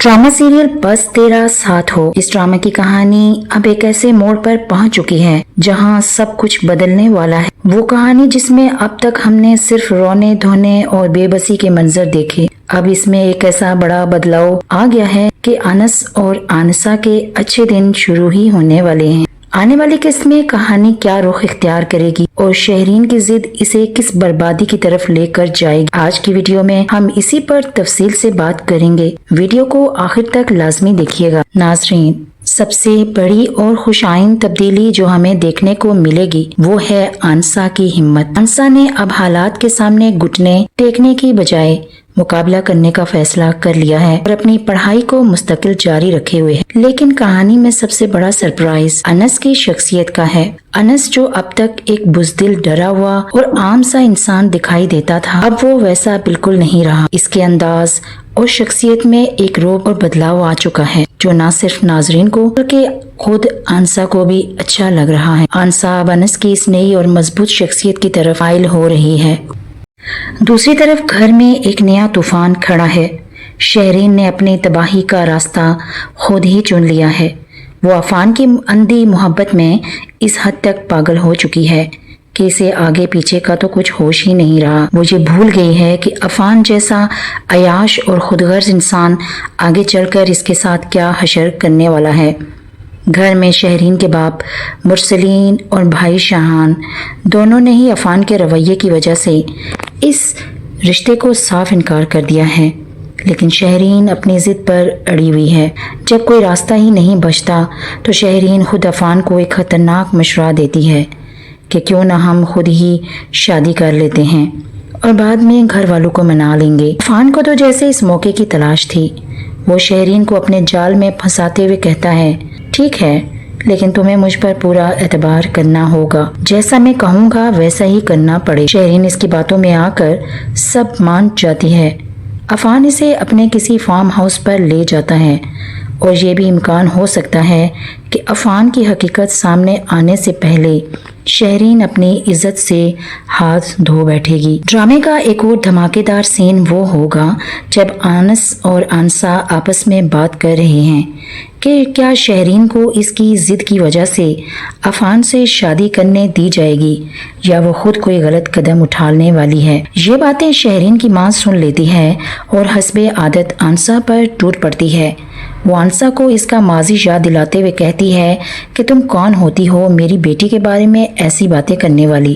Drama serial बस तेरा साथ हो। इस ड्रामा की कहानी अब एक ऐसे मोड़ पर पहुंच चुकी है जहां सब कुछ बदलने वाला है। वो कहानी जिसमें अब तक हमने सिर्फ रोने धोने और बेबसी के मंजर देखे, अब इसमें एक ऐसा बड़ा बदलाव आ गया है कि अनस और आनसा के अच्छे दिन शुरू ही होने वाले हैं। आने वाली किस्त में कहानी क्या रुख इख्तियार करेगी और शहरीन की जिद इसे किस बर्बादी की तरफ लेकर जाएगी। आज की वीडियो में हम इसी पर तफसील से बात करेंगे। वीडियो को आखिर तक लाजमी देखिएगा। नाज़रीन, सबसे बड़ी और खुशाइन तब्दीली जो हमें देखने को मिलेगी वो है आनसा की हिम्मत। आनसा ने अब हालात के सामने घुटने टेकने की बजाय मुकाबला करने का फैसला कर लिया है और अपनी पढ़ाई को मुस्तकिल जारी रखे हुए है। लेकिन कहानी में सबसे बड़ा सरप्राइज अनस की शख्सियत का है। अनस जो अब तक एक बुज़दिल, डरा हुआ और आम सा इंसान दिखाई देता था, अब वो वैसा बिल्कुल नहीं रहा। इसके अंदाज और शख्सियत में एक रोब और बदलाव आ चुका है जो न सिर्फ नाजरीन को बल्कि खुद आनसा को भी अच्छा लग रहा है। आनसा अब अनस की इस नई और मजबूत शख्सियत की तरफ माइल हो रही है। दूसरी तरफ घर में एक नया तूफान खड़ा है। शहरीन ने अपनी तबाही का रास्ता खुद ही चुन लिया है। वो अफान की अंधी मोहब्बत में इस हद तक पागल हो चुकी है कि इसे आगे पीछे का तो कुछ होश ही नहीं रहा। वो ये भूल गई है कि अफान जैसा अयाश और खुदगर्ज इंसान आगे चलकर इसके साथ क्या हशर करने वाला है। घर में शहरीन के बाप मुरसलीन और भाई शाहान दोनों ने ही अफान के रवैये की वजह से इस रिश्ते को साफ इनकार कर दिया है, लेकिन शहरीन अपनी जिद पर अड़ी हुई है। जब कोई रास्ता ही नहीं बचता तो शहरीन खुद अफान को एक खतरनाक मशवरा देती है कि क्यों ना हम खुद ही शादी कर लेते हैं और बाद में घर वालों को मना लेंगे। अफान को तो जैसे इस मौके की तलाश थी। वो शहरीन को अपने जाल में फंसाते हुए कहता है, ठीक है, लेकिन तुम्हें मुझ पर पूरा एतबार करना होगा, जैसा मैं कहूँगा वैसा ही करना पड़े। शहरीन इसकी बातों में आकर सब मान जाती है। अफान इसे अपने किसी फार्म हाउस पर ले जाता है और ये भी इम्कान हो सकता है कि अफान की हकीकत सामने आने से पहले शहरीन अपनी इज्जत से हाथ धो बैठेगी। ड्रामे का एक और धमाकेदार सीन वो होगा जब अनस और आनसा आपस में बात कर रहे हैं कि क्या शहरीन को इसकी जिद की वजह से अफान से शादी करने दी जाएगी या वो खुद कोई गलत कदम उठाने वाली है। ये बातें शहरीन की माँ सुन लेती है और हस्बे आदत आनसा पर टूट पड़ती है। वो आनसा को इसका माजी याद दिलाते हुए कहती है कि तुम कौन होती हो मेरी बेटी के बारे में ऐसी बातें करने वाली।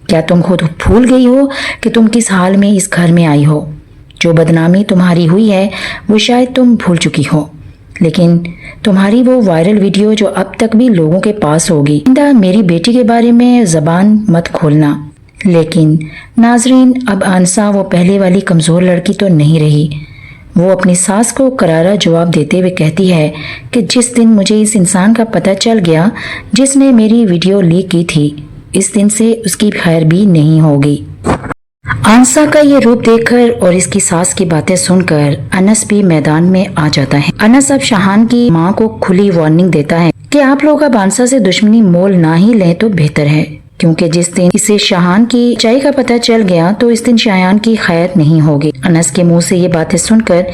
क्या तुम खुद भूल गई हो कि तुम किस हाल में इस घर में आई हो? जो बदनामी तुम्हारी हुई है वो शायद तुम भूल चुकी हो, लेकिन तुम्हारी वो वायरल वीडियो जो अब तक भी लोगों के पास होगी, मेरी बेटी के बारे में ज़बान मत खोलना। लेकिन नाजरीन, अब आनसा वो पहले वाली कमज़ोर लड़की तो नहीं रही। वो अपनी सास को करारा जवाब देते हुए कहती है कि जिस दिन मुझे इस इंसान का पता चल गया जिसने मेरी वीडियो लीक की थी, इस दिन से उसकी खैर भी नहीं होगी। आनसा का ये रूप देखकर और इसकी सास की बातें सुनकर अनस भी मैदान में आ जाता है। अनस अब शाहान की माँ को खुली वार्निंग देता है कि आप लोग अब आनसा से दुश्मनी मोल ना ही लें तो बेहतर है, क्योंकि जिस दिन इसे शाहान की सच्चाई का पता चल गया तो इस दिन शायान की खैर नहीं होगी। अनस के मुंह से ये बातें सुनकर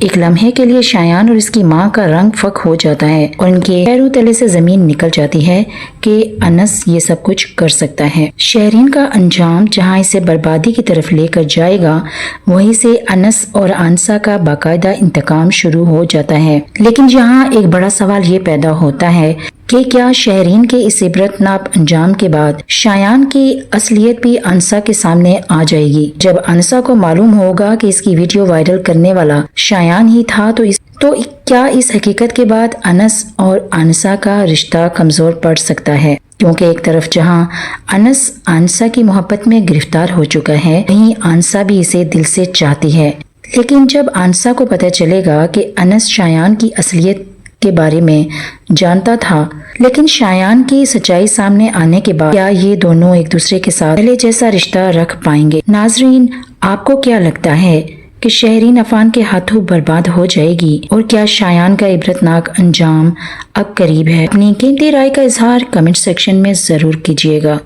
एक लम्हे के लिए शायान और इसकी माँ का रंग फक हो जाता है और इनके पैरों तले से जमीन निकल जाती है कि अनस ये सब कुछ कर सकता है। शहरीन का अंजाम जहाँ इसे बर्बादी की तरफ लेकर जाएगा, वहीं से अनस और आनसा का बाकायदा इंतकाम शुरू हो जाता है। लेकिन यहाँ एक बड़ा सवाल ये पैदा होता है कि क्या शहरीन के इस इबरतनाक अंजाम के बाद शायान की असलियत भी अनसा के सामने आ जाएगी? जब अनसा को मालूम होगा कि इसकी वीडियो वायरल करने वाला शायान ही था तो क्या इस हकीकत के बाद अनस और अनसा का रिश्ता कमजोर पड़ सकता है? क्योंकि एक तरफ जहां अनस आनसा की मोहब्बत में गिरफ्तार हो चुका है, वहीं आनसा भी इसे दिल से चाहती है। लेकिन जब आनसा को पता चलेगा कि अनस शायान की असलियत के बारे में जानता था, लेकिन शायान की सच्चाई सामने आने के बाद क्या ये दोनों एक दूसरे के साथ पहले जैसा रिश्ता रख पाएंगे? नाजरीन, आपको क्या लगता है कि शहरीन अफान के हाथों बर्बाद हो जाएगी और क्या शायान का इबरतनाक अंजाम अब करीब है? अपनी कीमती राय का इजहार कमेंट सेक्शन में जरूर कीजिएगा।